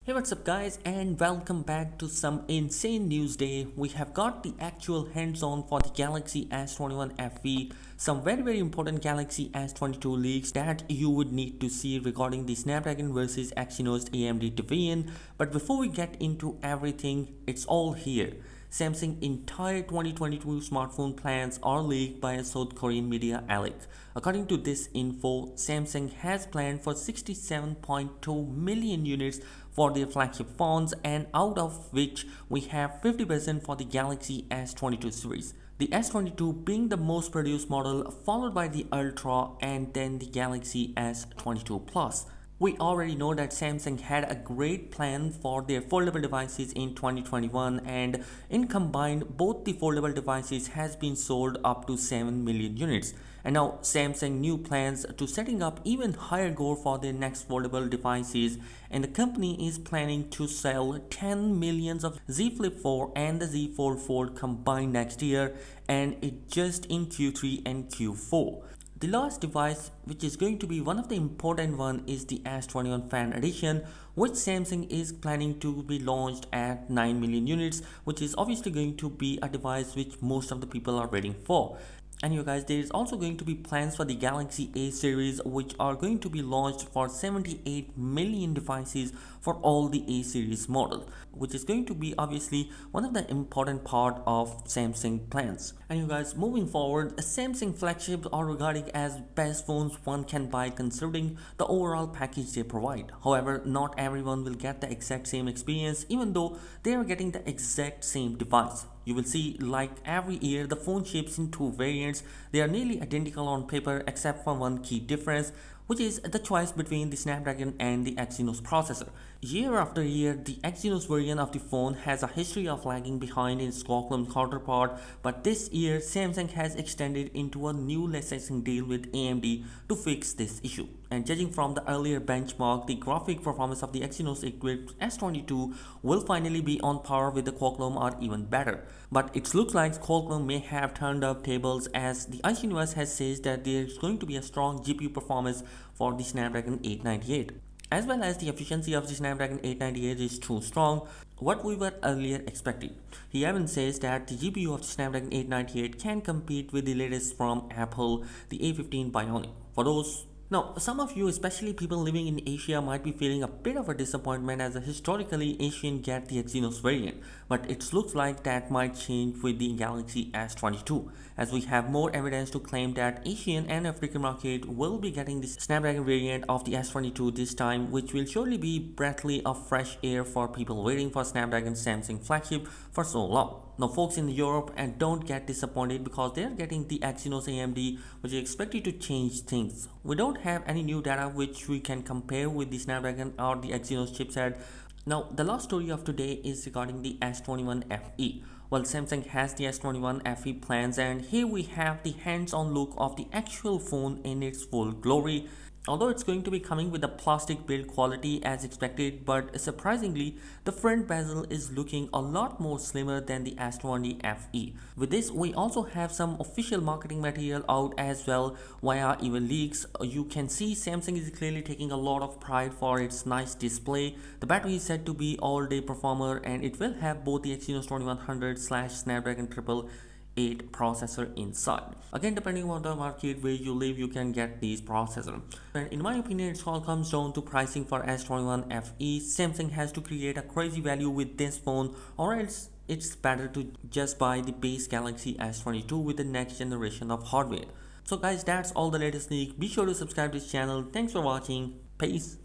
Hey, what's up guys, and welcome back to some insane news day. We have got the actual hands-on for the Galaxy S21 FE, some very important Galaxy S22 leaks that you would need to see regarding the Snapdragon versus Exynos AMD division. But before we get into everything, it's all here. Samsung's entire 2022 smartphone plans are leaked by a South Korean media outlet. According to this info, Samsung has planned for 67.2 million units for their flagship phones, and out of which we have 50% for the Galaxy S22 series. The S22 being the most produced model, followed by the Ultra and then the Galaxy S22 Plus. We already know that Samsung had a great plan for their foldable devices in 2021, and in combined both the foldable devices has been sold up to 7 million units. And now Samsung new plans to setting up even higher goal for their next foldable devices, and the company is planning to sell 10 millions of Z Flip 4 and the Z Fold 4 combined next year, and it just in Q3 and Q4. The last device, which is going to be one of the important one, is the S21 Fan Edition, which Samsung is planning to be launched at 9 million units, which is obviously going to be a device which most of the people are waiting for. And you guys, there is also going to be plans for the Galaxy A series, which are going to be launched for 78 million devices for all the A series models, which is going to be obviously one of the important part of Samsung plans. And you guys, moving forward, Samsung flagships are regarded as best phones one can buy considering the overall package they provide. However, not everyone will get the exact same experience, even though they are getting the exact same device. You will see, like every year, the phone ships in two variants. They are nearly identical on paper except for one key difference, which is the choice between the Snapdragon and the Exynos processor. Year after year, the Exynos version of the phone has a history of lagging behind its Qualcomm counterpart, but this year Samsung has extended into a new licensing deal with AMD to fix this issue. And judging from the earlier benchmark, the graphic performance of the Exynos equipped S22 will finally be on par with the Qualcomm or even better. But it looks like Qualcomm may have turned up tables, as the Exynos has said that there is going to be a strong GPU performance for the Snapdragon 898. As well as the efficiency of the Snapdragon 898 is too strong, what we were earlier expecting. He even says that the GPU of the Snapdragon 898 can compete with the latest from Apple, the A15 Bionic. For those Now, some of you, especially people living in Asia, might be feeling a bit of a disappointment, as historically Asian get the Exynos variant, but it looks like that might change with the Galaxy S22, as we have more evidence to claim that Asian and African market will be getting the Snapdragon variant of the S22 this time, which will surely be breathly of fresh air for people waiting for Snapdragon Samsung flagship for so long. Now folks in Europe, and don't get disappointed, because they are getting the Exynos AMD, which is expected to change things. We don't have any new data which we can compare with the Snapdragon or the Exynos chipset. Now the last story of today is regarding the S21 FE. Well, Samsung has the S21 FE plans, and here we have the hands-on look of the actual phone in its full glory. Although it's going to be coming with a plastic build quality as expected, but surprisingly, the front bezel is looking a lot more slimmer than the S20 FE. With this, we also have some official marketing material out as well via even leaks. You can see Samsung is clearly taking a lot of pride for its nice display. The battery is said to be all-day performer, and it will have both the Exynos 2100/Snapdragon 888 processor inside. Again, depending on the market where you live, you can get these processors. And in my opinion, it all comes down to pricing for S21 FE. Samsung has to create a crazy value with this phone, or else it's better to just buy the base Galaxy S22 with the next generation of hardware. So guys, that's all the latest leak. Be sure to subscribe to this channel. Thanks for watching. Peace.